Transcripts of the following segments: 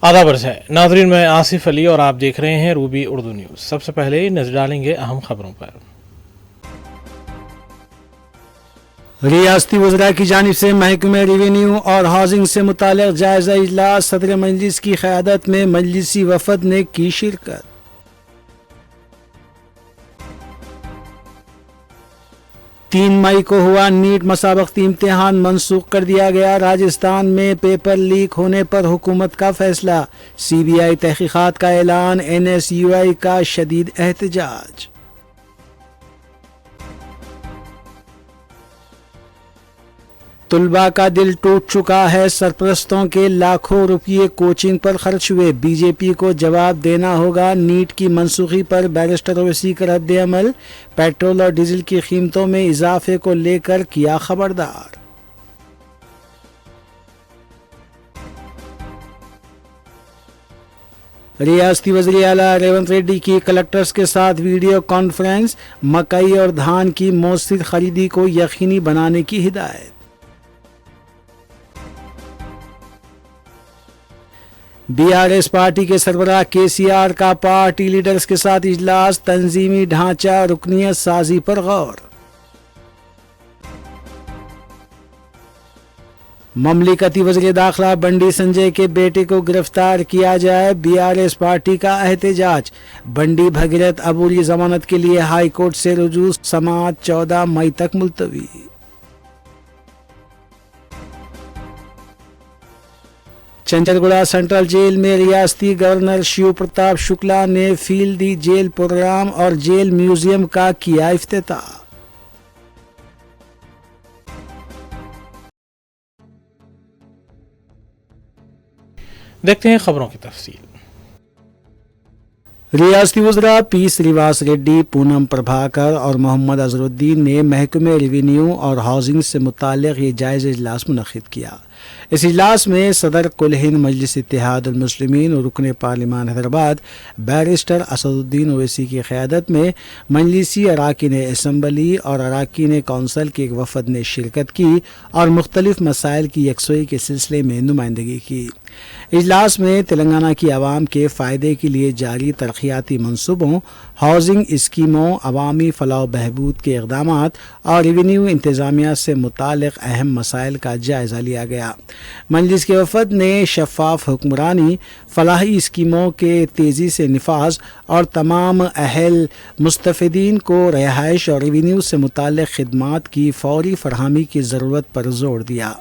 आदाब है नाजरीन, मैं आसिफ अली और आप देख रहे हैं रूबी उर्दू न्यूज़। सबसे पहले नजर डालेंगे अहम खबरों पर। रियासती वज़रा की जानिब से महकमे रेवेन्यू और हाउसिंग से मुताल्लिक़ जायज़ा इजलास, सदर मजलिस की क़यादत में मजलिसी वफ़द ने की शिरकत। तीन मई को हुआ नीट मसाबकती इम्तिहान मनसूख कर दिया गया। राजस्थान में पेपर लीक होने पर हुकूमत का फैसला। CBI तहकीकात का ऐलान, NSUI का शदीद एहतजाज। तुलबा का दिल टूट चुका है, सरपरस्तों के लाखों रुपये कोचिंग पर खर्च हुए। बीजेपी को जवाब देना होगा। नीट की मनसूखी पर बैरिस्टर ओवैसी का रद्द अमल। पेट्रोल और डीजल की कीमतों में इजाफे को लेकर किया खबरदार। रियासती वज़ीर आला रेवंत रेड्डी की कलेक्टर्स के साथ वीडियो कॉन्फ्रेंस। मकई और धान की मौसर खरीदी को यकीनी बनाने की हिदायत। BRS पार्टी के सरबराह KCR का पार्टी लीडर्स के साथ इजलास। तंजीमी ढांचा रुकनियत साजी पर गौर। ममलिकती वज़ीर दाखिला बंडी संजय के बेटे को गिरफ्तार किया जाए। BRS पार्टी का एहतजाज। बंडी भगीरथ अबूरी जमानत के लिए हाई कोर्ट से रुजू। समाअत 14 मई तक मुलतवी। चंचलगुड़ा सेंट्रल जेल में रियासती गवर्नर शिव प्रताप शुक्ला ने फील्ड दी जेल प्रोग्राम और जेल म्यूजियम का किया इफ्तिताह। देखते हैं खबरों की तफसील। रियासती वज़रा P श्रीवास रेड्डी, पूनम प्रभाकर और मोहम्मद अजहरुद्दीन ने महकमे रेवेन्यू और हाउसिंग से मुताल्लिक़ ये जायज़ा इजलास मुनक़्क़िद किया। इस इजलास में सदर कुल हिंद मजलिस इत्तेहादुल मुस्लिमीन और रुकन पार्लिमान हैदराबाद बैरिस्टर असदुद्दीन ओवैसी की क़यादत में मजलिसी अराकीन असम्बली और अराकीन कौंसल के एक वफ़द ने शिरकत की और मुख्तलिफ मसाइल की यकसोई के सिलसिले में नुमाइंदगी की। इजलास में तेलंगाना की आवाम के फ़ायदे के लिए जारी तरक्याती मनसूबों, हाउसिंग स्कीमों, अवामी फलाह बहबूद के इक़दामात और रेवेन्यू इंतज़ामिया से मुताल्लिक़ अहम मसाइल का जायज़ा लिया गया। मजलिस के वफ़द ने शफ़ाफ हुक्मरानी, फलाही स्कीमों के तेज़ी से निफाज और तमाम अहल मुस्तफ़ीदीन को रिहाइश और रेवेन्यू से मुताल्लिक़ खिदमात की फ़ौरी फ़रहमी की ज़रूरत पर जोर दिया।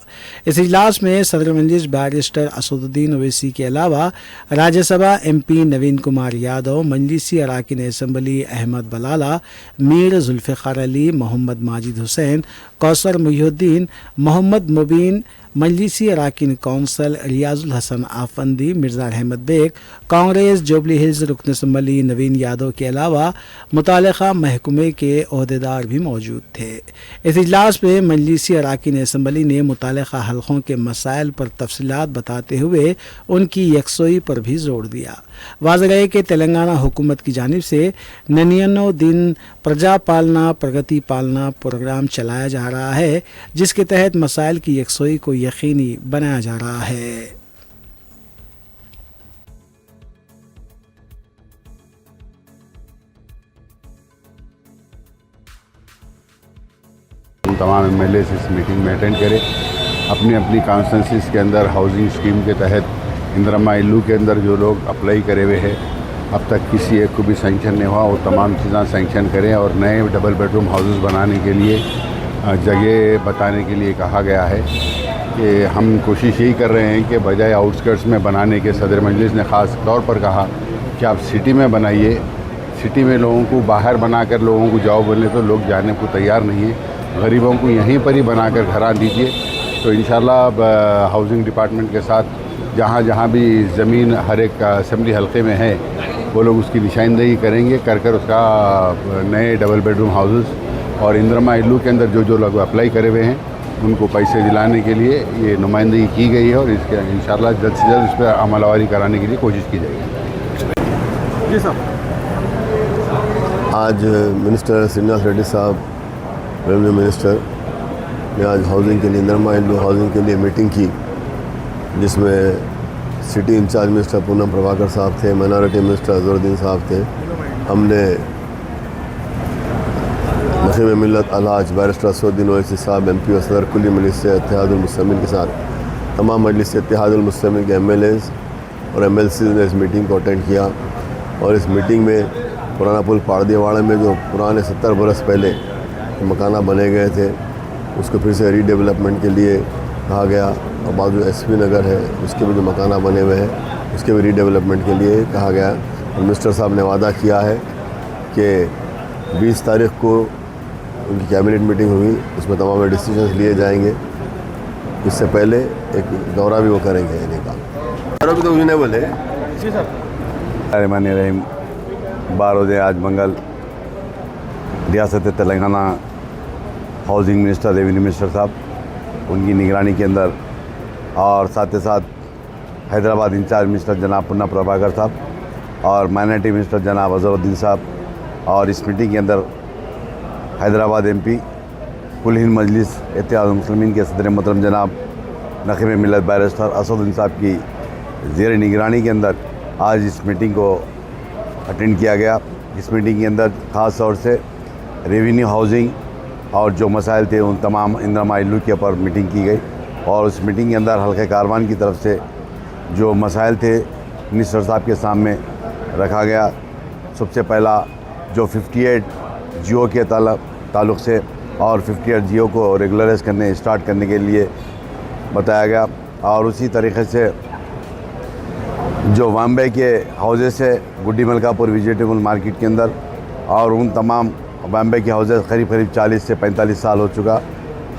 इस इजलास में सदर मजलिस बैरिस्टर असदुद्दीन ओवैसी के अलावा राज्यसभा MP नवीन कुमार यादव, मजलिसी अराकीन असम्बली अहमद बलाला, मीर जुल्फ़िकार अली, मोहम्मद माजिद हुसैन, कौसर मुहिउद्दीन, मोहम्मद मुबीन, मजलिसी अराकीन कौंसल रियाजुल हसन आफंदी, मिर्ज़ा अहमद बेग, कांग्रेस जुबली हिल्स रुकन असम्बली नवीन यादव के अलावा मुताल्लिक़ा महकमे के ओहदेदार भी मौजूद थे। इस इजलास में मजलिसी अराकीन असम्बली ने मुताल्लिक़ा हल्क़ों के मसाइल पर तफसीलात बताते हुए उनकी यकसोई पर भी जोर दिया। वाज़ेह है कि तेलंगाना हुकूमत की जानिब से 99 दिन प्रजा पालना प्रगति पालना प्रोग्राम चलाया जा रहा है, जिसके तहत मसाइल की यकसोई को यकीनी बनाया जा रहा है। तमाम MLA इस मीटिंग में अटेंड करें। अपनी अपनी कॉन्स्टिट्यूंसीज़ के अंदर हाउसिंग स्कीम के तहत इंदिरा इल्लू के अंदर जो लोग अप्लाई करे हुए हैं, अब तक किसी एक को भी सैंक्शन नहीं हुआ, वो तमाम चीज़ें सैंक्शन करें और नए डबल बेडरूम हाउसेस बनाने के लिए जगह बताने के लिए कहा गया है कि हम कोशिश यही कर रहे हैं कि बजाय आउटस्कर्ट्स में बनाने के सदर मजलिस ने ख़ास तौर पर कहा कि आप सिटी में बनाइए। सिटी में लोगों को बाहर बनाकर लोगों को जाओ बोले तो लोग जाने को तैयार नहीं है। गरीबों को यहीं पर ही बनाकर घरा दीजिए, तो इंशाल्लाह हाउसिंग डिपार्टमेंट के साथ जहाँ जहाँ भी ज़मीन हर एक असेंबली हल्के में है वो लोग उसकी निशानदेही करेंगे, कर कर उसका नए डबल बेडरूम हाउसेस और इंदिरा इल्लू के अंदर जो जो लोग अप्लाई करे हुए हैं उनको पैसे दिलाने के लिए ये नुमाइंदगी की गई है और इसके इंशाल्लाह जल्द से जल्द इस पर अमलवारी कराने के लिए कोशिश की जाएगी। जी साहब, आज मिनिस्टर श्रीनिवास रेड्डी साहब रेवेन्यू मिनिस्टर ने आज हाउसिंग के लिए इंदिरा इल्लू हाउसिंग के लिए मीटिंग की, जिसमें city incharge minister Poonam Prabhakar साहब थे, माइनॉरिटी मिनिस्टर अजहरुद्दीन साहब थे। हमने नखीम मिल्लत अलहाज बैरिस्टर असदुद्दीन ओवैसी साहब MP और सदर कुली मजलिस इत्तेहादुल मुस्लिमीन के साथ तमाम मजलिस इत्तेहादुल मुस्लिमीन के MLAs और MLCs ने इस मीटिंग को अटेंड किया। और इस मीटिंग में पुराना पुल पाड़दियावाड़ा में जो पुराने 70 बरस पहले मकाना बने गए थे उसको फिर से रीडेवलपमेंट के लिए कहा गया। और बाजू SP नगर है उसके भी जो मकाना बने हुए हैं उसके भी रीडेवलपमेंट के लिए कहा गया। और मिनिस्टर साहब ने वादा किया है कि 20 तारीख को उनकी कैबिनेट मीटिंग हुई, उसमें तमाम डिसीजंस लिए जाएंगे। इससे पहले एक दौरा भी वो करेंगे इनका। दौरा भी तो उन्हें बोले रहमान रहीम। 12 आज मंगल रियासत Telangana housing minister, revenue minister साहब उनकी निगरानी के अंदर और साथ ही साथ हैदराबाद इंचार्ज मिनिस्टर जनाब पूनम प्रभाकर साहब और माइनॉरिटी मिनिस्टर जनाब अजहरुद्दीन साहब, और इस मीटिंग के अंदर हैदराबाद MP कुल हिंद मजलिस इत्तेहादुल मुस्लिमीन के सदर मोहतरम जनाब नखीम मिल्लत बैरिस्टर असदुद्दीन साहब की ज़ेर निगरानी के अंदर आज इस मीटिंग को अटेंड किया गया। इस मीटिंग के अंदर ख़ास तौर से रेवेन्यू, हाउसिंग और जो मसाइल थे उन तमाम इंद्रमा इल्लू के ऊपर मीटिंग की गई। और उस मीटिंग के अंदर हल्के कारवान की तरफ से जो मसाइल थे मिनिस्टर साहब के सामने रखा गया। सबसे पहला जो 58 जियो के ताल्लुक़ से और 58 जियो को रेगुलराइज स्टार्ट करने के लिए बताया गया। और उसी तरीके से जो बॉम्बे के हाउसेस है गुड्डी मलकापुर वेजिटेबल मार्केट के अंदर, और उन तमाम बॉम्बे के हाउसेस करीब 40 से 45 साल हो चुका।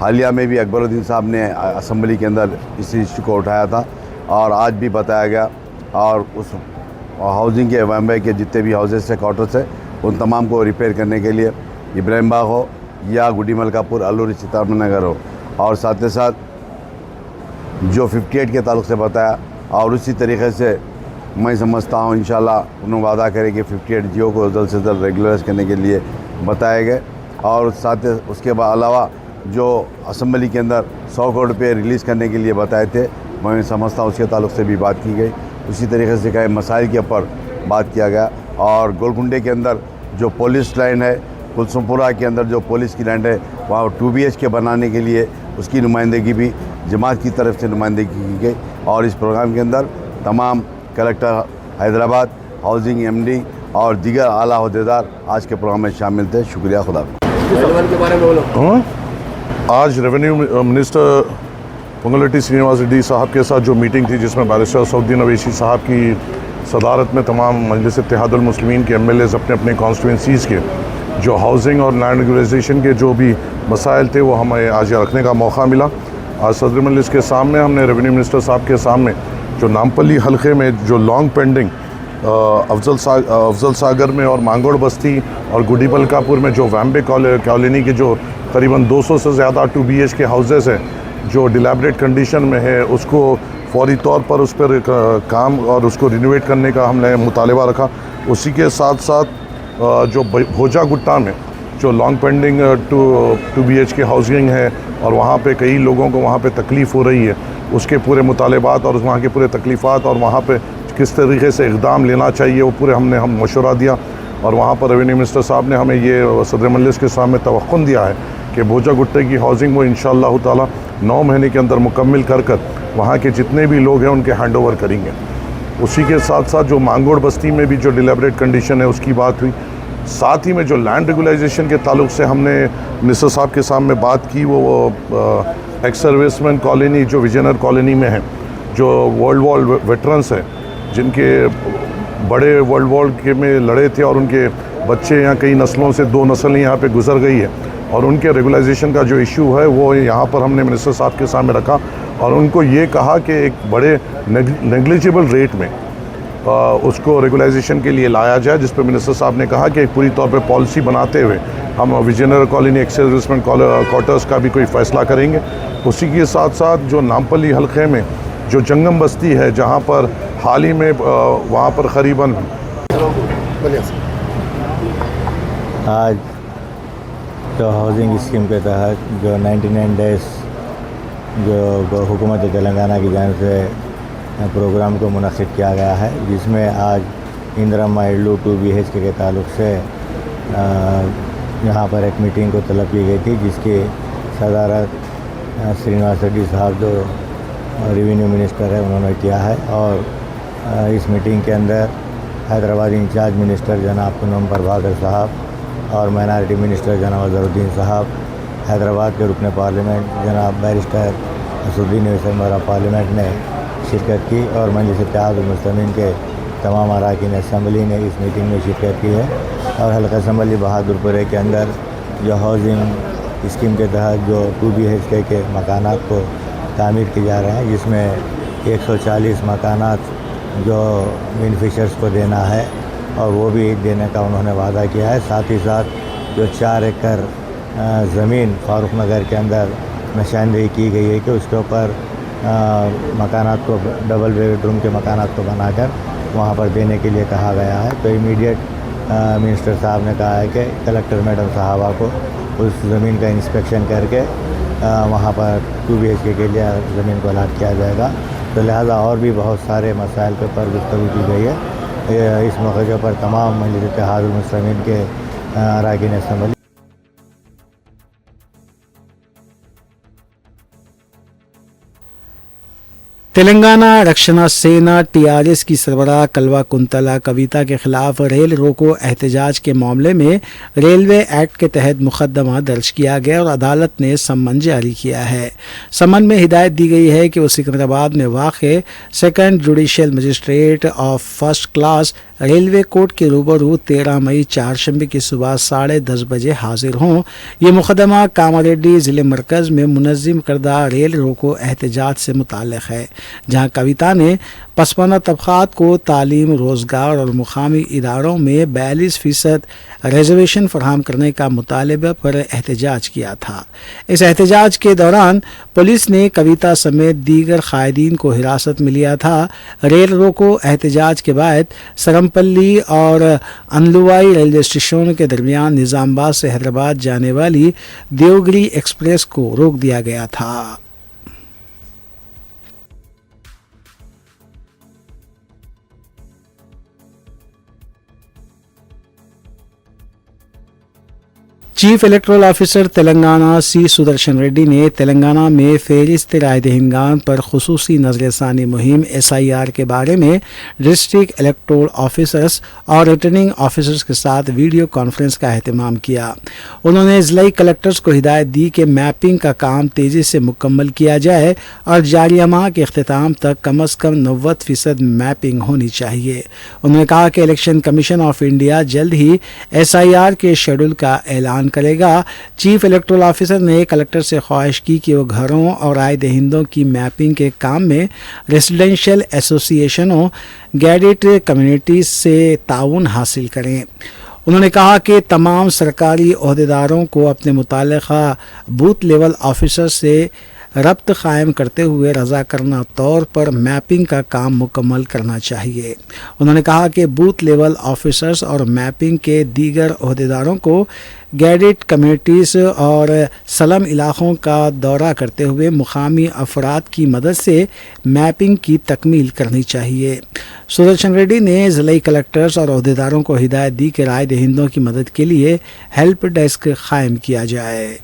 हालिया में भी अकबरुद्दीन साहब ने असम्बली के अंदर इस इशू को उठाया था और आज भी बताया गया। और उस हाउसिंग के बॉम्बे के जितने भी हाउसेस है, क्वार्टर्स है, उन तमाम को रिपेयर करने के लिए इब्राहिम बाग हो या गुड्डी मलकापुर, अलूरी सीताराम नगर हो, और साथ ही साथ जो 58 के ताल्लुक़ से बताया। और उसी तरीके से मैं समझता हूँ इंशाल्लाह उन्होंने वादा करे कि 58 जियो को जल्द से जल्द रेगुलराइज करने के लिए बताए गए। और साथ उसके अलावा जो असम्बली के अंदर 100 करोड़ रुपये रिलीज़ करने के लिए बताए थे, मैं समझता हूँ उसके ताल्लुक़ से भी बात की गई। उसी तरीके से कई मसाइल के ऊपर बात किया गया। और गोलकुंडे के अंदर जो पुलिस लाइन है, कुलसुमपुरा के अंदर जो पुलिस की लैंड है, वहाँ 2 BHK बनाने के लिए उसकी नुमाइंदगी भी जमात की तरफ से नुमाइंदगी की गई। और इस प्रोग्राम के अंदर तमाम कलेक्टर हैदराबाद, हाउसिंग MD और दीगर आला अहदेदार आज के प्रोग्राम में शामिल थे। शुक्रिया। खुदा के बारे में बोलो। आज रेवेन्यू मिनिस्टर पोंगुलेट्टी श्रीनिवास रेड्डी साहब के साथ जो मीटिंग थी, जिसमें बैरिस्टर असदुद्दीन ओवैसी साहब की सदारत में तमाम मजलिस इत्तेहादुल मुस्लिमीन के MLAs अपने अपने कॉन्स्टिट्यूंसीज़ के जो हाउसिंग और लैंड रेगुलाइजेशन के जो भी मसाइल थे वो हमें आज रखने का मौका मिला। आज सदर मजलिस के सामने हमने रेवेन्यू मिनिस्टर साहब के सामने जो नामपल्ली हल्के में जो लॉन्ग पेंडिंग अफजल सागर में और मांगोड़ बस्ती और गुड्डी मलकापुर में जो वैम्बे कॉलोनी के जो करीबन 200 से ज़्यादा 2 BHK हाउसेस हैं जो डिलैबरेट कंडीशन में है, उसको फौरी तौर पर उस पर काम और उसको रिनोवेट करने का हमने मुतालबा रखा। उसी के साथ साथ जो भोजा गुट्टा में जो लॉन्ग पेंडिंग 2 BHK हाउसिंग है और वहाँ पे कई लोगों को वहाँ पे तकलीफ़ हो रही है, उसके पूरे मुतालबात और वहाँ के पूरे तकलीफ़ात और वहाँ पे किस तरीके से इक़दाम लेना चाहिए वो पूरे हम मशवरा दिया। और वहाँ पर रेवेन्यू मिनिस्टर साहब ने हमें ये सदर मजलिस के सामने तवक्कुन दिया है कि भोजा गुट्टे की हाउसिंग वो इंशाअल्लाह ताला 9 महीने के अंदर मुकम्मिल कर वहाँ के जितने भी लोग हैं उनके हैंड ओवर करेंगे। उसी के साथ साथ जो मांगोड़ बस्ती में भी जो डिलेबरेट कंडीशन है उसकी बात हुई। साथ ही में जो लैंड रेगुलाइजेशन के ताल्लुक से हमने मिनिस्टर साहब के सामने बात की, वो एक्स सर्विसमैन कॉलोनी जो विजयनगर कॉलोनी में है, जो वर्ल्ड वॉर वेटरन्स हैं जिनके बड़े वर्ल्ड वॉर के में लड़े थे और उनके बच्चे यहाँ कई नस्लों से 2 नस्लें यहाँ पे गुजर गई है और उनके रेगुलाइजेशन का जो इशू है वो यहाँ पर हमने मिनिस्टर साहब के सामने रखा और उनको ये कहा कि एक बड़े नेग्लिजिबल रेट में उसको रेगुलाइजेशन के लिए लाया जाए, जिस पर मिनिस्टर साहब ने कहा कि एक पूरी तौर पे पॉलिसी बनाते हुए हम Vijaynagar colony ex serviceman quarters का भी कोई फ़ैसला करेंगे। उसी के साथ साथ जो नामपल्ली हल्के में जो जंगम बस्ती है जहाँ पर हाल ही में वहाँ पर करीबन आज जो हाउसिंग स्कीम के तहत जो 99 डेज़ जो हुकूमत तेलंगाना की जानिब से प्रोग्राम को मुनक़िद किया गया है, जिसमें आज इंदिरा इल्लू 2 BHK के ताल्लुक़ से यहाँ पर एक मीटिंग को तलब की गई थी, जिसकी सदारत श्रीनिवास रेड्डी साहब जो रेवेन्यू मिनिस्टर है उन्होंने किया है। और इस मीटिंग के अंदर हैदराबाद इंचार्ज मिनिस्टर जनाब पूनम प्रभाकर साहब और माइनॉरिटी मिनिस्टर जनाब अजहरुद्दीन साहब, हैदराबाद के रुकन पार्लियामेंट जनाब barrister Asaduddin Owaisi member of parliament ने शिरकत की और मजलिस इत्तेहादुल मुस्लिमीन के तमाम अरकान असम्बली ने इस मीटिंग में शिरकत की है। और हल्का असम्बली बहादुरपुर के अंदर जो हाउसिंग स्कीम के तहत जो 2 BHK के मकानात को तामीर किए जा रहे हैं, जिसमें 140 मकानात जो बेनिफिशर्स को देना है और वो भी देने का उन्होंने वादा किया है। साथ ही साथ जो 4 एकड़ ज़मीन फारूक नगर के अंदर निशानदेही की गई है कि उसके ऊपर मकानात को डबल बेडरूम के मकानात को बनाकर वहाँ पर देने के लिए कहा गया है। तो इमीडिएट मिनिस्टर साहब ने कहा है कि कलेक्टर मैडम साहबा को उस ज़मीन का इंस्पेक्शन करके वहाँ पर 2 BHK के लिए ज़मीन को अलाट किया जाएगा। तो लिहाजा और भी बहुत सारे मसाइल पर गुफ्तगू की गई है। इस मौके पर तमाम मजलिस इत्तेहादुल मुस्लिमीन के अरकान असम्बली तेलंगाना रक्षणा सेना TRS की सरबराह कलवा कुंतला कविता के खिलाफ रेल रोको एहतजाज के मामले में रेलवे एक्ट के तहत मुकदमा दर्ज किया गया और अदालत ने सम्मन जारी किया है। सम्मन में हिदायत दी गई है कि वो सिकंदराबाद में वाक़ second judicial magistrate of first class railway court के रूबरू 13 मई चारशंबे की सुबह 10:30 बजे हाजिर हों। ये मुकदमा कामारेड्डी ज़िले मरकज़ में मुनज़्ज़म करदा रेल रोको एहतजाज से मुताल्लिक़ है, जहाँ कविता ने पसमानदा तबक़ात को तालीम, रोज़गार और मुकामी इदारों में 42% रिजर्वेशन फराहम करने का मुतालबे पर एहतजाज किया था। इस एहतजाज के दौरान पुलिस ने कविता समेत दीगर कायदीन को हिरासत में लिया था। रेल रोको एहतजाज के बाद सरमपल्ली और अनलुवाई रेलवे स्टेशनों के दरमियान निज़ामाबाद से हैदराबाद जाने वाली देवगिरी एक्सप्रेस को रोक दिया गया था। Chief electoral officer Telangana C. Sudarshan Reddy ने तेलंगाना में फहरिस्त राय दहिंदगान पर खुसूसी नज़रसानी मुहिम SIR के बारे में डिस्ट्रिक्ट इलेक्टोरल ऑफिसर्स और रिटर्निंग ऑफिसर्स के साथ वीडियो कॉन्फ्रेंस का एहतमाम किया। उन्होंने ज़िला कलेक्टर्स को हिदायत दी कि मैपिंग का काम तेज़ी से मुकम्मल किया जाए और जारिया माह के अख्तिताम तक कम अज़ कम 90% मैपिंग होनी चाहिए। उन्होंने कहा कि इलेक्शन कमीशन ऑफ इंडिया जल्द ही SIR के शेड्यूल का ऐलान करेगा। चीफ इलेक्टोरल ऑफिसर ने कलेक्टर से ख्वाहिश की कि वो घरों और राय दहिंदों की मैपिंग के काम में रेसिडेंशियल एसोसिएशनों, गैडेड कम्युनिटीज से ताउन हासिल करें। उन्होंने कहा कि तमाम सरकारी ओहदेदारों को अपने मुताल्लिक़ा बूथ लेवल ऑफिसर से रब्त कायम करते हुए रज़ाकरना तौर पर मैपिंग का काम मुकम्मल करना चाहिए। उन्होंने कहा कि बूथ लेवल ऑफिसर्स और मैपिंग के दीगर ओहदेदारों को गैडेड कम्युनिटीज़ और सलम इलाक़ों का दौरा करते हुए मुकामी अफराद की मदद से मैपिंग की तकमील करनी चाहिए। सुदर्शन रेड्डी ने ज़िला कलेक्टर्स और ओहदेदारों को हिदायत दी कि राय दहिंदों की मदद के लिए हेल्प डेस्क कायम किया जाए।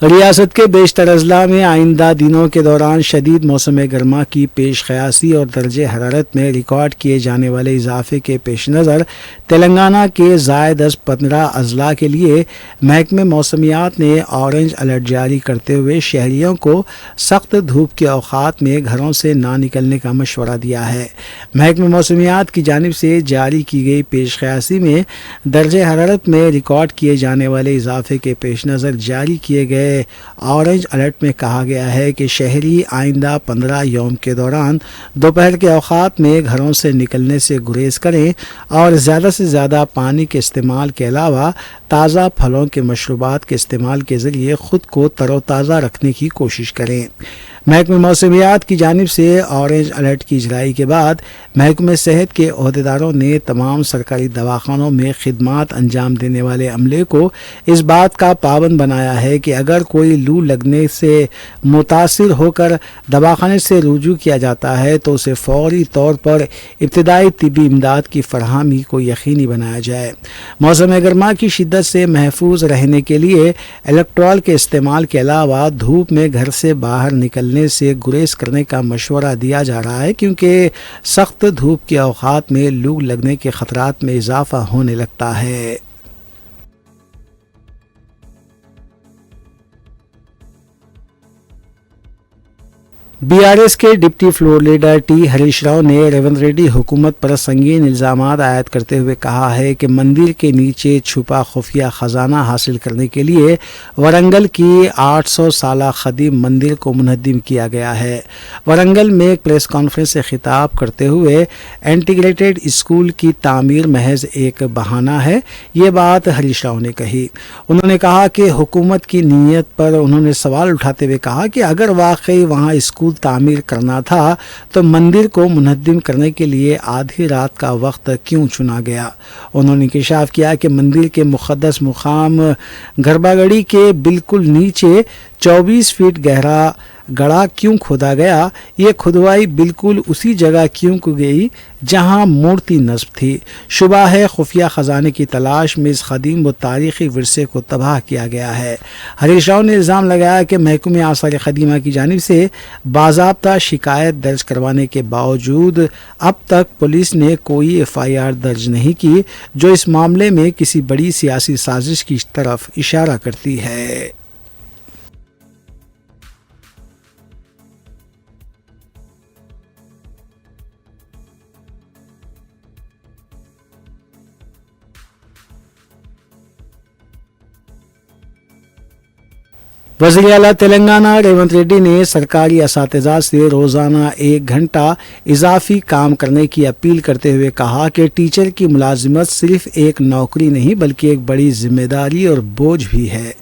रियासत के बेशतर अजला में आइंदा दिनों के दौरान शदीद मौसम गर्मा की पेश क़यासी और दर्जे हरारत में रिकॉर्ड किए जाने वाले इजाफे के पेश नज़र तेलंगाना के ज़ायद 15 अजला के लिए महकमे मौसमियात ने ऑरेंज अलर्ट जारी करते हुए शहरियों को सख्त धूप के औक़ात में घरों से ना निकलने का मशवरा दिया है। महकमे मौसमियात की जानिब से जारी की गई पेश क़यासी में दर्जे हरारत में रिकॉर्ड किए जाने वाले इजाफे के पेश नज़र जारी किए गए ऑरेंज अलर्ट में कहा गया है कि शहरी आइंदा 15 यौम के दौरान दोपहर के औक़ात में घरों से निकलने से गुरेज करें और ज़्यादा से ज़्यादा पानी के इस्तेमाल के अलावा ताज़ा फलों के मशरूबात के इस्तेमाल के ज़रिए ख़ुद को तरोताज़ा रखने की कोशिश करें। महकमे मौसमियात की जानिब से ऑरेंज अलर्ट की इजराई के बाद महकमे सेहत के ओहदेदारों ने तमाम सरकारी दवाखानों में खिदमात अंजाम देने वाले अमले को इस बात का पाबंद बनाया है कि अगर कोई लू लगने से मुतासिर होकर दवाखाने से रुजू किया जाता है तो उसे फौरी तौर पर इब्तदाई तिब्बी इमदाद की फरहमी को यकीनी बनाया जाए। मौसम गर्मा की शिद्दत से महफूज रहने के लिए इलेक्ट्रॉल के इस्तेमाल के अलावा धूप में घर से बाहर निकलने से गुरेज करने का मशवरा दिया जा रहा है, क्योंकि सख्त धूप के औकात में लू लगने के खतरात में इजाफा होने लगता है। बीआरएस के deputy floor leader T Harish Rao ने रेवंत रेड्डी हुकूमत पर संगीन इल्ज़ाम आयद करते हुए कहा है कि मंदिर के नीचे छुपा खुफिया खजाना हासिल करने के लिए वरंगल की 800 साला खदीम मंदिर को मुनहद्दिम किया गया है। वरंगल में एक प्रेस कॉन्फ्रेंस से खिताब करते हुए इंटीग्रेटेड स्कूल की तामीर महज एक बहाना है, ये बात हरीश राव ने कही। उन्होंने कहा कि हुकूमत की नीयत पर उन्होंने सवाल उठाते हुए कहा कि अगर वाकई वहाँ स्कूल तामीर करना था तो मंदिर को मुनहद्दिम करने के लिए आधी रात का वक्त क्यों चुना गया। उन्होंने इंकशाफ किया कि मंदिर के मुक़द्दस मुकाम गर्भागढ़ी के बिल्कुल नीचे 24 फीट गहरा गड़ा क्यों खोदा गया। ये खुदवाई बिल्कुल उसी जगह क्यों की गई जहां मूर्ति नस्ब थी। शुबा है खुफिया ख़जाने की तलाश में इस क़दीम व तारीख़ी विरसे को तबाह किया गया है। हरीश राव ने इल्ज़ाम लगाया कि महकमे आसार क़दीमा की जानिब से बाज़ाब्ता शिकायत दर्ज करवाने के बावजूद अब तक पुलिस ने कोई FIR दर्ज नहीं की, जो इस मामले में किसी बड़ी सियासी साजिश की तरफ इशारा करती है। वज़ीर आला तेलंगाना रेवंत रेड्डी ने सरकारी असातिज़ा से रोज़ाना 1 घंटा इजाफी काम करने की अपील करते हुए कहा कि टीचर की मुलाजिमत सिर्फ एक नौकरी नहीं बल्कि एक बड़ी जिम्मेदारी और बोझ भी है।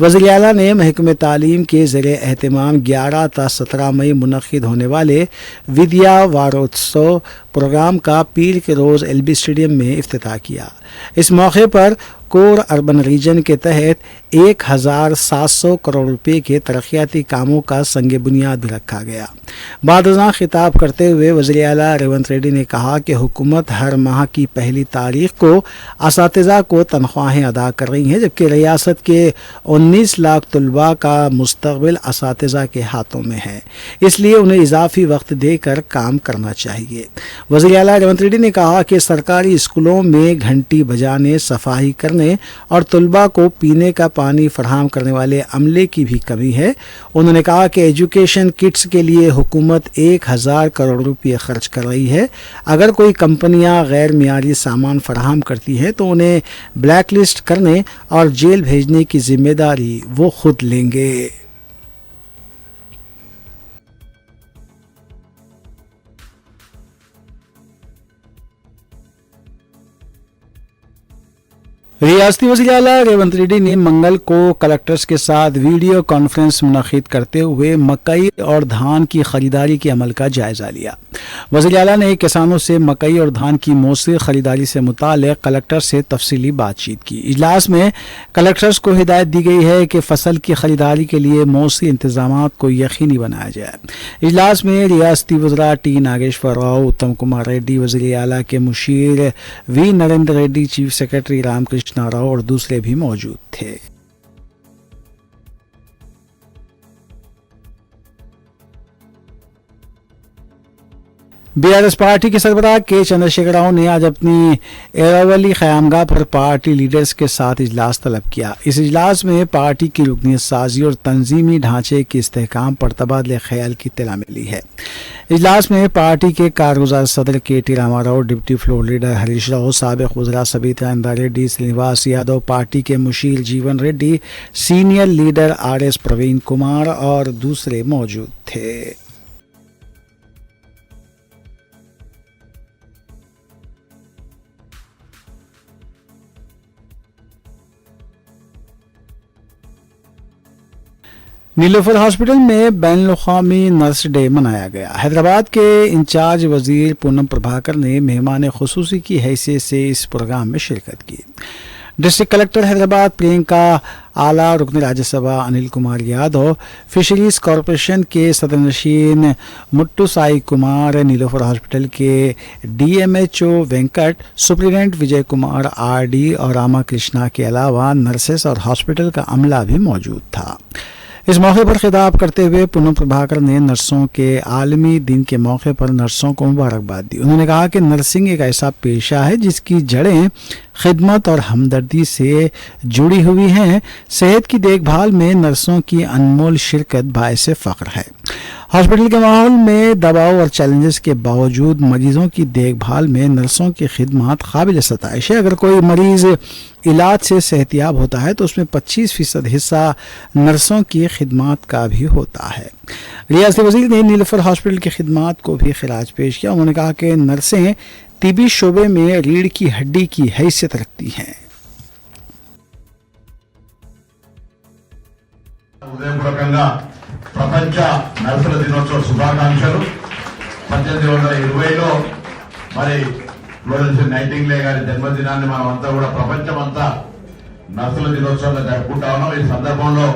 वज़ीर आला ने महकमे तालीम के ज़रिए एहतमाम 11 ता 17 मई मुनक़्क़िद होने वाले विद्या वारोत्सव प्रोग्राम का पीर के रोज़ LB स्टेडियम में इफ्तिताह किया। इस मौके पर कोर अर्बन रीजन के तहत 1700 करोड़ रुपए के तरक्याती कामों का संग बुनियाद भी रखा गया। बादशाह खिताब करते हुए वज़ीर आला रेवंत रेड्डी ने कहा कि हुकूमत हर माह की पहली तारीख को असातिज़ा को तनख्वाहें अदा कर रही हैं, जबकि रियासत के 19 लाख तलबा का मुस्तक़बिल असातिज़ा के हाथों में है, इसलिए उन्हें इजाफी वक्त देकर काम करना चाहिए। वज़ीर आला रेवंत रेड्डी ने कहा कि सरकारी स्कूलों में घंटी बजाने, सफाई करने और तलबा को पीने का पानी फराहम करने वाले अमले की भी कमी है। उन्होंने कहा कि एजुकेशन किट्स के लिए हुकूमत 1000 करोड़ रुपये खर्च कर रही है। अगर कोई कंपनियां गैर मियारी सामान फराहम करती हैं तो उन्हें ब्लैक लिस्ट करने और जेल भेजने की जिम्मेदारी वो खुद लेंगे। रियासती वज़ीर आला रेवंत रेड्डी ने मंगल को कलेक्टर्स के साथ वीडियो कॉन्फ्रेंस मुनक़्क़िद करते हुए मकई और धान की खरीदारी के अमल का जायज़ा लिया। वज़ीर आला ने किसानों से मकई और धान की मौसर खरीदारी से मुताल्लिक़ कलेक्टर से तफसीली बातचीत की। इजलास में कलेक्टर्स को हिदायत दी गई है कि फसल की खरीदारी के लिए मौसर इंतजामात को यकीनी बनाया जाए। इजलास में रियासती वज़रा टी नागेश्वर राव, उत्तम कुमार रेड्डी, वज़ीर आला के मुशीर V Narendra Reddy, chief secretary Ramakrishna Rao और दूसरे भी मौजूद थे। बीआरएस पार्टी के सरबराह के चंद्रशेखर राव ने आज अपनी एरावली क़यामगाह पर पार्टी लीडर्स के साथ इजलास तलब किया। इस इजलास में पार्टी की रुकनियत साजी और तंजीमी ढांचे के इस्तेहकाम पर तबादले ख्याल की इत्तला मिली है। इजलास में पार्टी के कारगुजार सदर KT Rama Rao, deputy floor leader Harish Rao, साबिक़ वज़रा सबीता इंदा रेड्डी, श्रीनिवास यादव, पार्टी के मुशीर Jeevan Reddy, senior leader RS Praveen Kumar और दूसरे मौजूद थे। नीलोफर हॉस्पिटल में बैनुल-अक़वामी नर्स डे मनाया गया। हैदराबाद के इंचार्ज वजीर पूनम प्रभाकर ने मेहमान खुसूसी की हैसियत से इस प्रोग्राम में शिरकत की। डिस्ट्रिक्ट कलेक्टर हैदराबाद प्रियंका, आला रुकन राज्यसभा अनिल कुमार यादव, फिशरीज कॉरपोरेशन के सदरनशीन मुट्टू साई कुमार, नीलोफर हॉस्पिटल के DMHO Venkat, superintendent Vijay Kumar RD और रामा कृष्णा के अलावा नर्सेस और हॉस्पिटल का अमला भी मौजूद था। इस मौके पर खिताब करते हुए पूनम प्रभाकर ने नर्सों के आलमी दिन के मौके पर नर्सों को मुबारकबाद दी। उन्होंने कहा कि नर्सिंग एक ऐसा पेशा है जिसकी जड़ें खिदमत और हमदर्दी से जुड़ी हुई हैं। सेहत की देखभाल में नर्सों की अनमोल शिरकत बायस फ़ख्र है। हॉस्पिटल के माहौल में दबाव और चैलेंजेस के बावजूद मरीजों की देखभाल में नर्सों की खिदमत काबिल सताइश है। अगर कोई मरीज़ इलाज से सेहतियाब होता है तो उसमें 25% हिस्सा नर्सों की खिदमत का भी होता है। रियासती वज़ीर ने नीलोफर हॉस्पिटल की खिदमत को भी खिराज पेश किया। उन्होंने कहा कि नर्सें तिबी शोबे में रीढ़ की हड्डी की हैसियत रखती हैं। ఉదయపూర్వకంగా ప్రపంచ నర్సుల దినోత్సవ శుభాకాంక్షలు. 1820లో మరి ఫ్లోరెన్స్ నైటింగేల్ గారి జన్మదినాన్ని మనం అంతా కూడా ప్రపంచమంతా నర్సుల దినోత్సవంగా జరుపుకుంటా ఉన్నాం. ఈ సందర్భంలో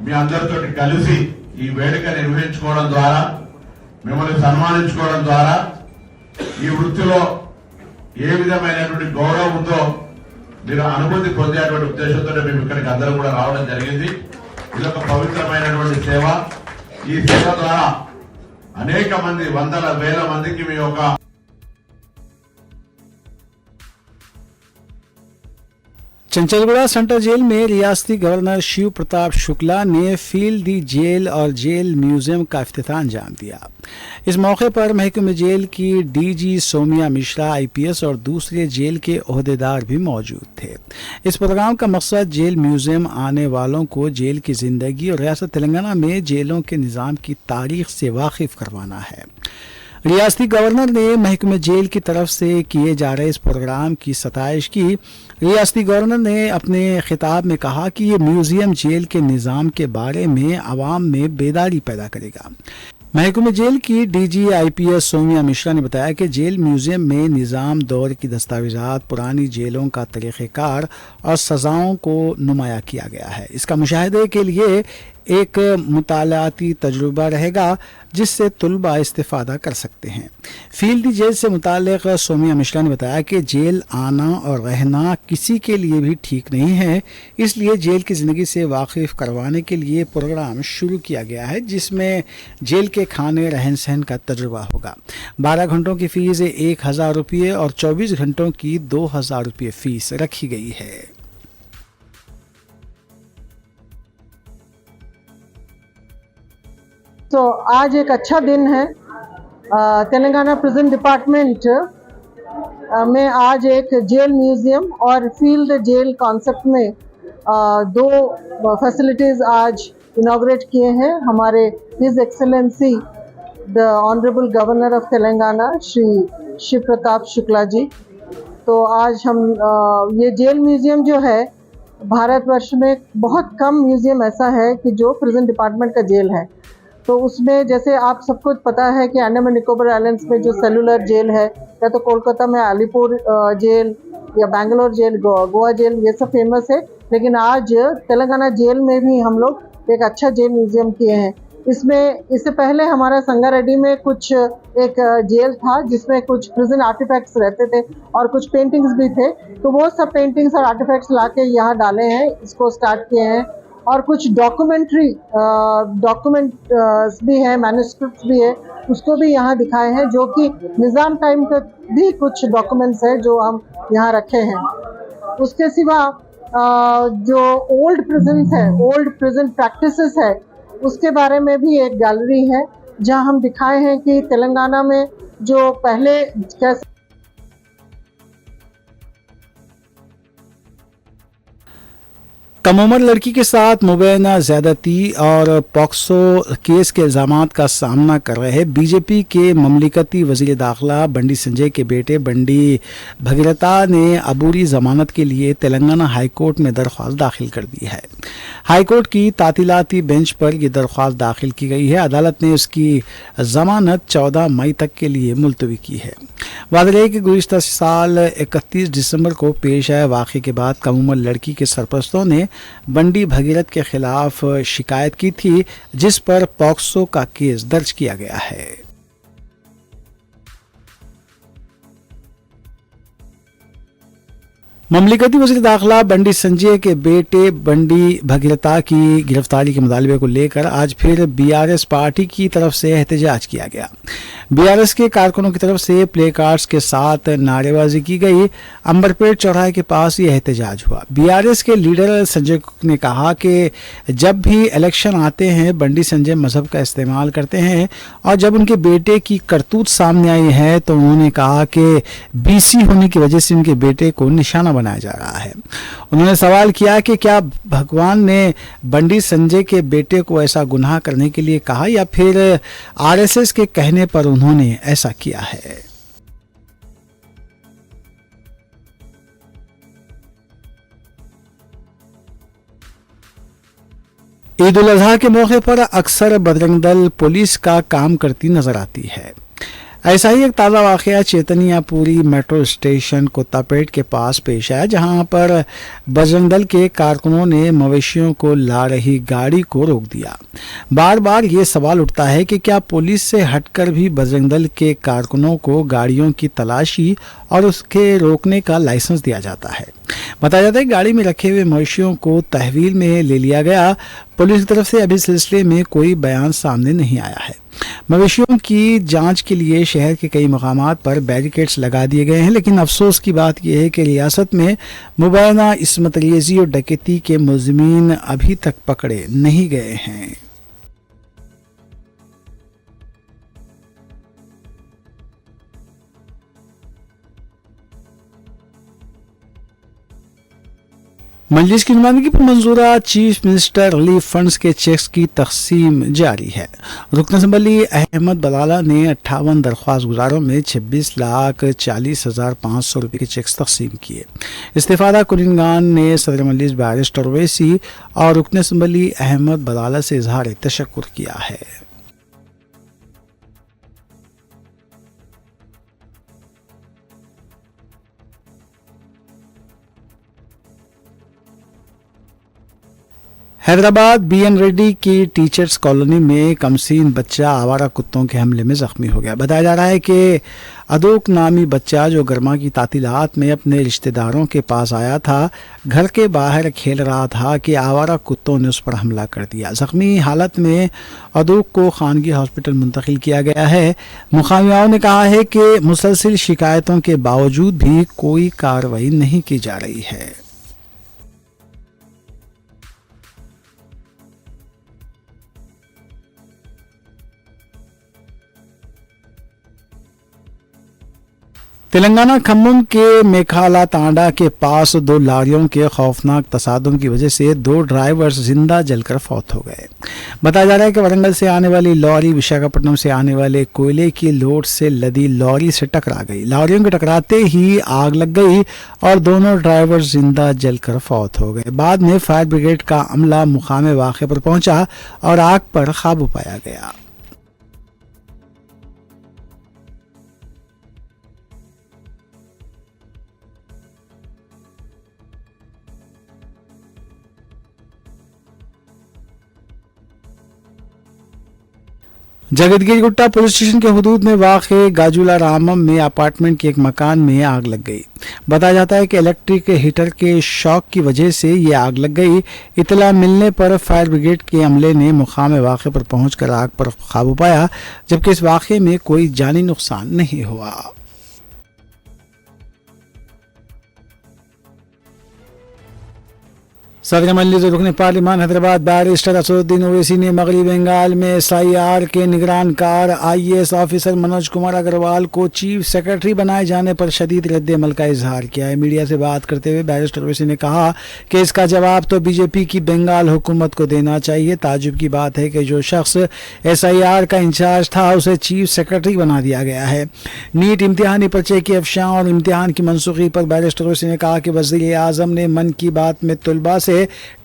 మీ అందరితో కలిసి ఈ వేడుక నిర్వహించుకోవడం ద్వారా, మిమ్మల్ని సన్మానించుకోవడం ద్వారా ఈ వృత్తిలో ఏ విధమైనటువంటి గౌరవం ఉందో మీరు అనుభూతి పొందేటువంటి ఉద్దేశంతో మేము ఇక్కడికి అందరూ కూడా రావడం జరిగింది. ఇదొక పవిత్రమైనటువంటి సేవ. ఈ సేవ ద్వారా అనేక మంది, వందల వేల మందికి మీ యొక్క चंचलगुड़ा सेंट्रल जेल में रियासती गवर्नर शिव प्रताप शुक्ला ने फील्ड दी जेल और जेल म्यूजियम का इफ्तिताह अंजाम दिया। इस मौके पर महकमे जेल की DG सोमिया मिश्रा IPS और दूसरे जेल के ओहदेदार भी मौजूद थे। इस प्रोग्राम का मकसद जेल म्यूजियम आने वालों को जेल की जिंदगी और रियासत तेलंगाना में जेलों के निज़ाम की तारीख से वाकिफ करवाना है। रियासती गवर्नर ने महकमे जेल की तरफ से किए जा रहे इस प्रोग्राम की सताइश की। रियासती गवर्नर ने अपने खिताब में कहा कि ये म्यूजियम जेल के निज़ाम के बारे में आवाम में बेदारी पैदा करेगा। महकमे जेल की DG IPS सोमिया मिश्रा ने बताया कि जेल म्यूजियम में निज़ाम दौर की दस्तावेजात, पुरानी जेलों का तरीक़ेकार और सज़ाओं को नुमाया किया गया है। इसका मुशाहिदे के लिए एक मुतालाती तजुर्बा रहेगा जिससे तुलबा इस्तेफादा कर सकते हैं। फील्ड जेल से मुतालिक सोमिया मिश्रा ने बताया कि जेल आना और रहना किसी के लिए भी ठीक नहीं है, इसलिए जेल की ज़िंदगी से वाकिफ़ करवाने के लिए प्रोग्राम शुरू किया गया है जिसमें जेल के खाने, रहन सहन का तजुर्बा होगा। 12 घंटों की फ़ीस 1000 रुपये और 24 घंटों की 2000 रुपये फ़ीस रखी गई है। तो आज एक अच्छा दिन है। तेलंगाना प्रिजन डिपार्टमेंट में आज एक जेल म्यूजियम और फील्ड जेल कॉन्सेप्ट में 2 फैसिलिटीज़ आज इनॉग्रेट किए हैं हमारे his excellency the honourable governor of Telangana Shri Shiv Pratap Shukla ji. तो आज हम ये जेल म्यूजियम जो है, भारतवर्ष में बहुत कम म्यूजियम ऐसा है कि जो प्रिजन डिपार्टमेंट का जेल है। तो उसमें जैसे आप सबको पता है कि अंडमान निकोबार आइलैंड्स में जो सेलुलर जेल है, या तो कोलकाता में अलीपुर जेल या बैंगलोर जेल, गोवा जेल, ये सब फेमस है। लेकिन आज तेलंगाना जेल में भी हम लोग एक अच्छा जेल म्यूजियम किए हैं। इससे पहले हमारा संगारेड्डी में कुछ एक जेल था जिसमें कुछ प्रिजन आर्टिफैक्ट्स रहते थे और कुछ पेंटिंग्स भी थे। तो वो सब पेंटिंग्स और आर्टिफैक्ट्स लाके यहाँ डाले हैं, इसको स्टार्ट किए हैं। और कुछ डॉक्यूमेंट भी है, मैन्युस्क्रिप्ट्स भी है, उसको भी यहाँ दिखाए हैं, जो कि निज़ाम टाइम का भी कुछ डॉक्यूमेंट्स है जो हम यहाँ रखे हैं। उसके सिवा जो ओल्ड प्रिजन्स है, ओल्ड प्रिजन प्रैक्टिसेस है, उसके बारे में भी एक गैलरी है जहाँ हम दिखाए हैं कि तेलंगाना में जो पहले कैसे कम उम्र लड़की के साथ मुबैना ज्यादती और पॉक्सो केस के इल्जामात का सामना कर रहे बीजेपी के ममलिकती वजीर दाखिला बंडी संजय के बेटे बंडी भगीरथा ने अबूरी जमानत के लिए तेलंगाना हाईकोर्ट में दरख्वास्त दाखिल कर दी है। हाईकोर्ट की तातीलाती बेंच पर यह दरख्वास्त दाखिल की गई है। अदालत ने उसकी जमानत 14 मई तक के लिए मुलतवी की है। वादे रहे कि गुज़िश्ता साल 31 दिसंबर को पेश आए वाक़े के बाद कम उम्र लड़की के सरपरस्तों ने बंडी भगीरथ के खिलाफ शिकायत की थी, जिस पर पॉक्सो का केस दर्ज किया गया है। ममलिकती वज़ीर दाखिला बंडी संजय के बेटे बंडी भगीरथा की गिरफ्तारी के मुतालबे को लेकर आज फिर बीआरएस पार्टी की तरफ से एहतजाज किया गया। बीआरएस के कारकुनों की तरफ से प्ले कार्ड्स के साथ नारेबाजी की गई। अंबरपेट चौराहे के पास यह एहतजाज हुआ। बीआरएस के लीडर संजय ने कहा कि जब भी इलेक्शन आते हैं बंडी संजय मजहब का इस्तेमाल करते हैं, और जब उनके बेटे की करतूत सामने आई है तो उन्होंने कहा कि बीसी होने की वजह से उनके बेटे को निशाना बनाया जा रहा है। उन्होंने सवाल किया कि क्या भगवान ने बंडी संजय के बेटे को ऐसा गुनाह करने के लिए कहा या फिर आरएसएस के कहने पर उन्होंने ऐसा किया है। ईद उल अजहा के मौके पर अक्सर बजरंग दल पुलिस का काम करती नजर आती है। ऐसा ही एक ताज़ा वाक़या चेतनियापुरी मेट्रो स्टेशन कोत्तापेट के पास पेश आया, जहां पर बजरंग दल के कारकुनों ने मवेशियों को ला रही गाड़ी को रोक दिया। बार बार ये सवाल उठता है कि क्या पुलिस से हटकर भी बजरंग दल के कारकुनों को गाड़ियों की तलाशी और उसके रोकने का लाइसेंस दिया जाता है। बताया जाता है कि गाड़ी में रखे हुए मवेशियों को तहवील में ले लिया गया। पुलिस की तरफ से अभी सिलसिले में कोई बयान सामने नहीं आया है। मवेशियों की जांच के लिए शहर के कई मकामात पर बैरिकेड्स लगा दिए गए हैं, लेकिन अफसोस की बात यह है कि रियासत में मुबैना इस्मत रेज़ी और डकैती के मुलज़िमीन अभी तक पकड़े नहीं गए हैं। मजलिस की नुमाइंदगी पर मंजूरा चीफ मिनिस्टर रिलीफ फंड्स के चेक्स की तकसीम जारी है। रुकन असम्बली अहमद बलाला ने 58 दरख्वास्त गुजारों में 26,40,500 रुपये के चेक्स तकसीम किए। इस्तीफादा कुनिनगान ने सदर मजलिस बैरिस्टर ओवैसी और रुकन असम्बली अहमद बलाला से इजहार तशक्कुर किया है। हैदराबाद बीएन रेड्डी की टीचर्स कॉलोनी में कमसीन बच्चा आवारा कुत्तों के हमले में जख्मी हो गया। बताया जा रहा है कि अदूक नामी बच्चा जो गर्मा की तातीलात में अपने रिश्तेदारों के पास आया था, घर के बाहर खेल रहा था कि आवारा कुत्तों ने उस पर हमला कर दिया। जख्मी हालत में अदूक को खानगी हॉस्पिटल मुंतकिल किया गया है। मुकामियाओं ने कहा है कि मुसलसिल शिकायतों के बावजूद भी कोई कार्रवाई नहीं की जा रही है। तेलंगाना खम्मम के मेखाला तांडा के पास 2 लॉरियों के खौफनाक तसादुम की वजह से 2 ड्राइवर्स जिंदा जलकर फौत हो गए। बताया जा रहा है कि वरंगल से आने वाली लॉरी विशाखापट्टनम से आने वाले कोयले की लोड से लदी लॉरी से टकरा गई। लॉरियों के टकराते ही आग लग गई और दोनों ड्राइवर्स जिंदा जलकर फौत हो गए। बाद में फायर ब्रिगेड का अमला मुकाम वाक़े पर पहुंचा और आग पर काबू पाया गया। जगतगिरी गुट्टा पुलिस स्टेशन के हुदूद में वाक़े गाजुला रामम में अपार्टमेंट के एक मकान में आग लग गई। बताया जाता है कि इलेक्ट्रिक हीटर के शॉक की वजह से ये आग लग गई। इतला मिलने पर फायर ब्रिगेड के अमले ने मुकाम वाक़े पर पहुंचकर आग पर काबू पाया, जबकि इस वाक़े में कोई जानी नुकसान नहीं हुआ। सदर मजलिस रुकन पार्लिमान हैदराबाद बैरिस्टर असदुद्दीन ओवैसी ने मगरबी बंगाल में SIR के निगरानकार IAS ऑफिसर मनोज कुमार अग्रवाल को चीफ सेक्रेटरी बनाए जाने पर शदीद रद्द-ए-अमल का इजहार किया है। मीडिया से बात करते हुए बैरिस्टर ओवैसी ने कहा कि इसका जवाब तो बीजेपी की बंगाल हुकूमत को देना चाहिए। ताजुब की बात है कि जो शख्स SIR का इंचार्ज था उसे चीफ सेक्रेटरी बना दिया गया है। नीट इम्तिहानी पर्चे की अफशां और इम्तिहान की मनसूखी पर बैरिस्टर ओवैसी ने कहा कि वज़ीर आज़म ने मन की बात में तलबा से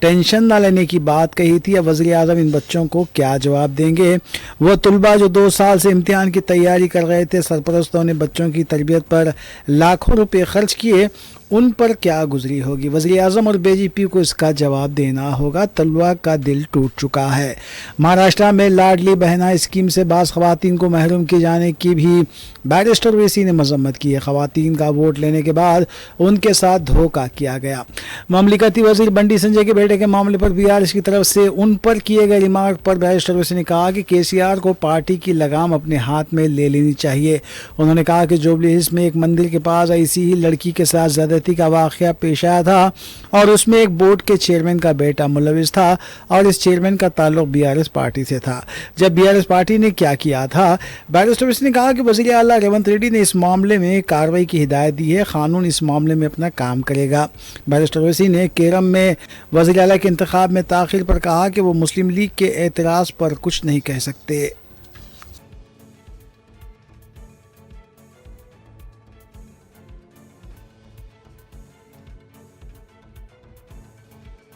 टेंशन न लेने की बात कही थी। अब वज़ीर आज़म इन बच्चों को क्या जवाब देंगे? वो तलबा जो 2 साल से इम्तिहान की तैयारी कर रहे थे, सरपरस्तों ने बच्चों की तरबियत पर लाखों रुपए खर्च किए, उन पर क्या गुजरी होगी? वज़ीर आज़म और BJP को इसका जवाब देना होगा। तलबा का दिल टूट चुका है। महाराष्ट्र में लाडली बहना स्कीम से बाज़ ख़वातीन को महरूम किए जाने की भी बैरिस्टर ओवैसी ने मजम्मत की है। ख़वातीन का वोट लेने के बाद उनके साथ धोखा किया गया। ममलिकती वज़ीर बंडी संजय के बेटे के मामले पर BRS की तरफ से उन पर किए गए रिमार्क पर बैरिस्टर ओवैसी ने कहा कि KCR को पार्टी की लगाम अपने हाथ में ले लेनी चाहिए। उन्होंने कहा कि जुबली हिल्स में एक मंदिर के पास ऐसी ही लड़की के साथ ज़्यादती का वाक़या पेश आया था और उसमें एक बोर्ड के चेयरमैन का बेटा मुलविस था और इस चेयरमैन का ताल्लुक BRS पार्टी से था। जब BRS पार्टी ने क्या किया था? बैरिस्टर ओवैसी ने कहा कि वज़ीर आला रेवंत रेड्डी ने इस मामले में कार्रवाई की हिदायत दी है। कानून इस मामले में अपना काम करेगा। बैरिस्टर ओवैसी ने केरम में वज़ीर आला के इंतखाब में ताख़ीर पर कहा कि वो मुस्लिम लीग के एतराज़ पर कुछ नहीं कह सकते।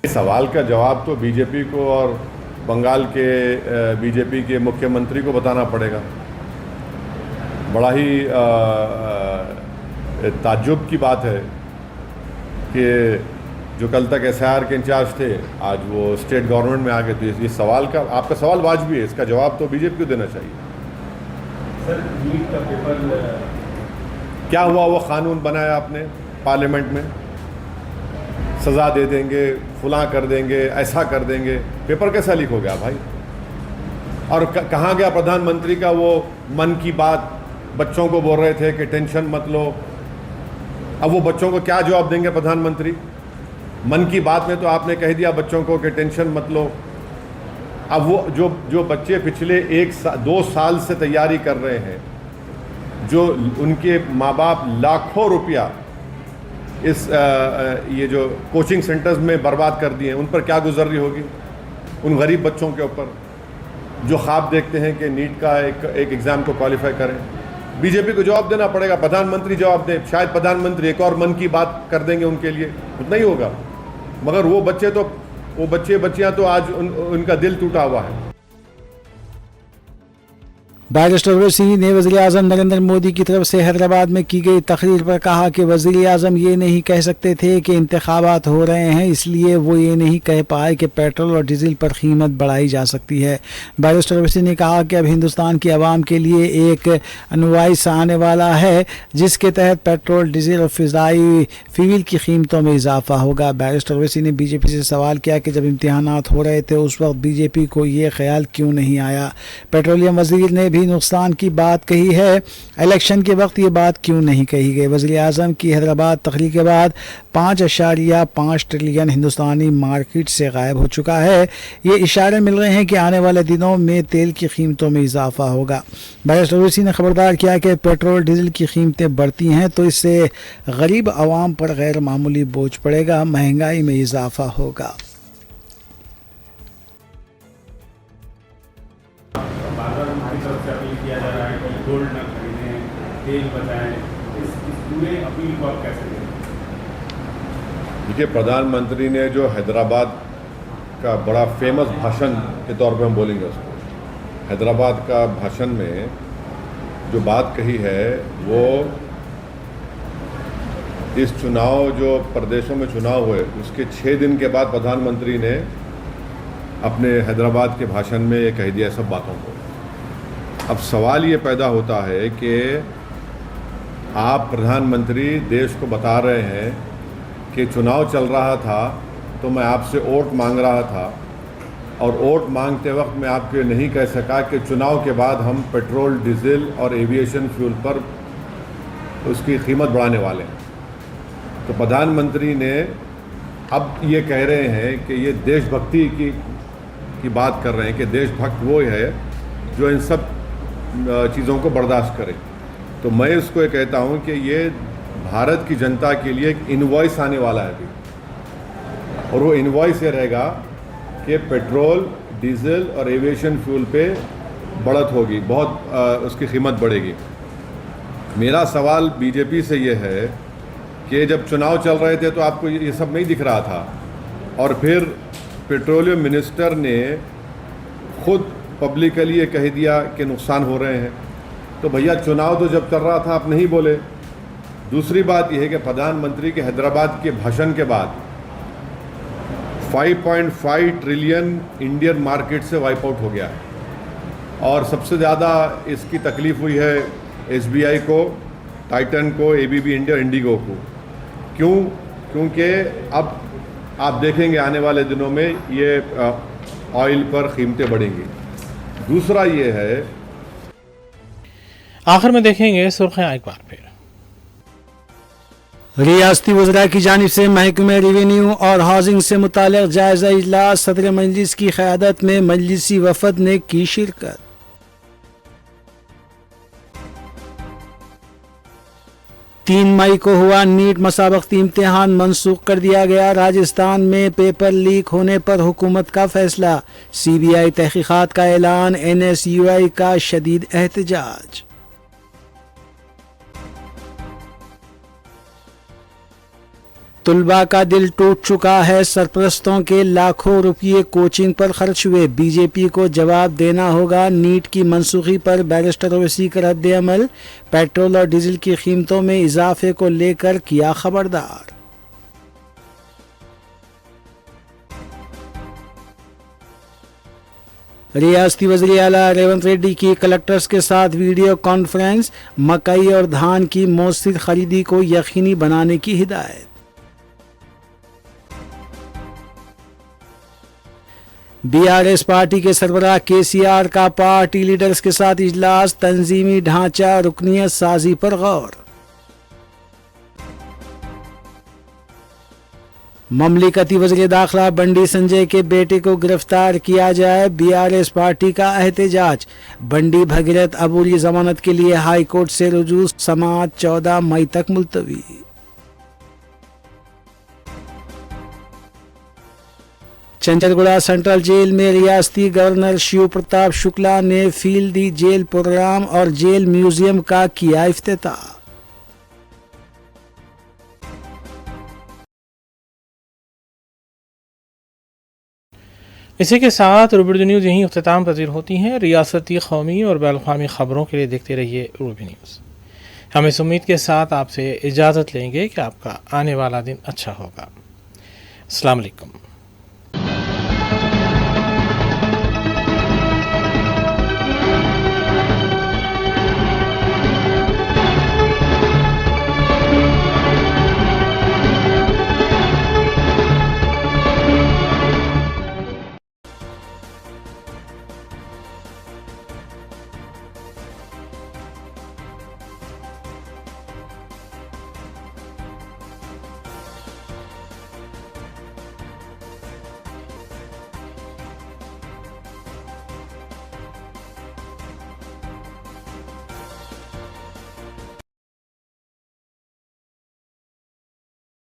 सवाल का जवाब तो बीजेपी को और बंगाल के बीजेपी के मुख्यमंत्री को बताना पड़ेगा। बड़ा ही ताज्जुब की बात है कि जो कल तक SIR के इंचार्ज थे आज वो स्टेट गवर्नमेंट में आ गए। तो इस सवाल का आपका सवाल वाजिबी है, इसका जवाब तो बीजेपी को देना चाहिए। सर, नीट का पेपर क्या हुआ? वो कानून बनाया आपने पार्लियामेंट में, सज़ा दे देंगे, फुला कर देंगे, ऐसा कर देंगे। पेपर कैसा लीक हो गया भाई? और कहाँ गया प्रधानमंत्री का वो मन की बात? बच्चों को बोल रहे थे कि टेंशन मत लो। अब वो बच्चों को क्या जवाब देंगे प्रधानमंत्री? मन की बात में तो आपने कह दिया बच्चों को कि टेंशन मत लो। अब वो जो बच्चे पिछले 2 साल से तैयारी कर रहे हैं, जो उनके माँ बाप लाखों रुपया इस ये जो कोचिंग सेंटर्स में बर्बाद कर दिए हैं, उन पर क्या गुजर रही होगी? उन गरीब बच्चों के ऊपर जो ख्वाब देखते हैं कि नीट का एक एग्ज़ाम को क्वालिफाई करें। बीजेपी को जवाब देना पड़ेगा। प्रधानमंत्री जवाब दें, शायद प्रधानमंत्री एक और मन की बात कर देंगे उनके लिए, उतना ही होगा। मगर वो बच्चे बच्चियाँ तो आज उनका दिल टूटा हुआ है। बैरिस्टर ओवैसी ने वज़ीर आज़म नरेंद्र मोदी की तरफ से हैदराबाद में की गई तकरीर पर कहा कि वज़ीर आज़म ये नहीं कह सकते थे कि इंतखाबात हो रहे हैं, इसलिए वो ये नहीं कह पाए कि पेट्रोल और डीजल पर कीमत बढ़ाई जा सकती है। बैरिस्टर ओवैसी ने कहा कि अब हिंदुस्तान की आवाम के लिए एक अनुवाइस आने वाला है जिसके तहत पेट्रोल, डीजल और फ़िज़ाई फ्यूल की कीमतों में इजाफा होगा। बैरिस्टर ओवैसी ने बीजेपी से सवाल किया कि जब इम्तिहानात हो रहे थे उस वक्त बीजेपी को ये ख्याल क्यों नहीं आया? पेट्रोलियम वज़ीर ने भी नुकसान की बात कही है, इलेक्शन के वक्त ये बात क्यों नहीं कही गई? वज़ीर आज़म की हैदराबाद तकरीर के बाद 5.5 ट्रिलियन हिंदुस्तानी मार्केट से गायब हो चुका है। ये इशारे मिल रहे हैं कि आने वाले दिनों में तेल की कीमतों में इजाफा होगा। बैरिस्टर ओवैसी ने खबरदार किया कि पेट्रोल डीजल की कीमतें बढ़ती हैं तो इससे गरीब आवाम पर गैर मामूली बोझ पड़ेगा, महंगाई में इजाफा होगा। किया जा रहा है कि गोल्ड न खरीदें, तेल बचाएं, इस पूरे अपील को आप कैसे दें? देखिए, प्रधानमंत्री ने जो हैदराबाद का बड़ा फेमस भाषण के तौर पे हम बोलेंगे उसको, हैदराबाद का भाषण में जो बात कही है वो इस चुनाव जो प्रदेशों में चुनाव हुए उसके 6 दिन के बाद प्रधानमंत्री ने अपने हैदराबाद के भाषण में ये कह दिया सब बातों को। अब सवाल ये पैदा होता है कि आप प्रधानमंत्री देश को बता रहे हैं कि चुनाव चल रहा था तो मैं आपसे वोट मांग रहा था और वोट मांगते वक्त मैं आपको नहीं कह सका कि चुनाव के बाद हम पेट्रोल, डीजल और एविएशन फ्यूल पर उसकी कीमत बढ़ाने वाले हैं। तो प्रधानमंत्री ने अब ये कह रहे हैं कि ये देशभक्ति की बात कर रहे हैं कि देशभक्त वो है जो इन सब चीज़ों को बर्दाश्त करे। तो मैं इसको ये कहता हूँ कि ये भारत की जनता के लिए एक इनवॉइस आने वाला है अभी, और वो इनवॉइस ये रहेगा कि पेट्रोल, डीजल और एविएशन फ्यूल पे बढ़त होगी, बहुत उसकी कीमत बढ़ेगी। मेरा सवाल बीजेपी से ये है कि जब चुनाव चल रहे थे तो आपको ये सब नहीं दिख रहा था, और फिर पेट्रोलियम मिनिस्टर ने खुद पब्लिकली ये कह दिया कि नुकसान हो रहे हैं। तो भैया चुनाव तो जब चल रहा था आप नहीं बोले। दूसरी बात यह है कि प्रधानमंत्री के हैदराबाद के भाषण के बाद 5.5 ट्रिलियन इंडियन मार्केट से वाइप आउट हो गया है, और सबसे ज़्यादा इसकी तकलीफ़ हुई है SBI को, टाइटन को, ABB इंडिया, इंडिगो को। क्यों? क्योंकि अब आप देखेंगे आने वाले दिनों में ये ऑयल पर कीमतें बढ़ेंगी। दूसरा ये है, आखिर में देखेंगे सुर्खियां एक बार फिर। रियासती वज़रा की जानिब से महकमे रेवेन्यू और हाउसिंग से मुताल्लिक़ जायज़ा इजलास, सदर मजलिस की क़यादत में मजलिसी वफ़द ने की शिरकत। 3 मई को हुआ नीट मसाबकती इम्तिहान मनसूख कर दिया गया। राजस्थान में पेपर लीक होने पर हुकूमत का फैसला। CBI तहकीकात का ऐलान, NSUI का शदीद एहतजाज। तुलबा का दिल टूट चुका है, सरपरस्तों के लाखों रुपये कोचिंग पर खर्च हुए। बीजेपी को जवाब देना होगा। नीट की मनसूखी पर बैरिस्टर ओवैसी का रद्द अमल, पेट्रोल और डीजल की कीमतों में इजाफे को लेकर किया खबरदार। रियासती वज़ीर आला रेवंत रेड्डी की कलेक्टर्स के साथ वीडियो कॉन्फ्रेंस, मकई और धान की मौसर खरीदी को यकीनी बनाने की हिदायत। BRS पार्टी के सरबराह KCR का पार्टी लीडर्स के साथ इजलास, तंजीमी ढांचा रुकनियत साजी पर गौर। ममलिकती वज़ीर दाखिला बंडी संजय के बेटे को गिरफ्तार किया जाए, BRS पार्टी का एहतजाज। बंडी भगीरथ अबूरी जमानत के लिए हाई कोर्ट से रुजू, समाअत 14 मई तक मुलतवी। चंचलगुड़ा सेंट्रल जेल में रियासती गवर्नर शिव प्रताप शुक्ला ने फील्ड दी जेल प्रोग्राम और जेल म्यूजियम का किया इफ्तिताह। इसी के साथ रूबी न्यूज़ यहीं अख्ताम पजीर होती हैं। रियासती, कौमी और बैनुल-अक़वामी खबरों के लिए देखते रहिए रूबी न्यूज़। हम इस उम्मीद के साथ आपसे इजाज़त लेंगे कि आपका आने वाला दिन अच्छा होगा। अस्सलाम वालेकुम।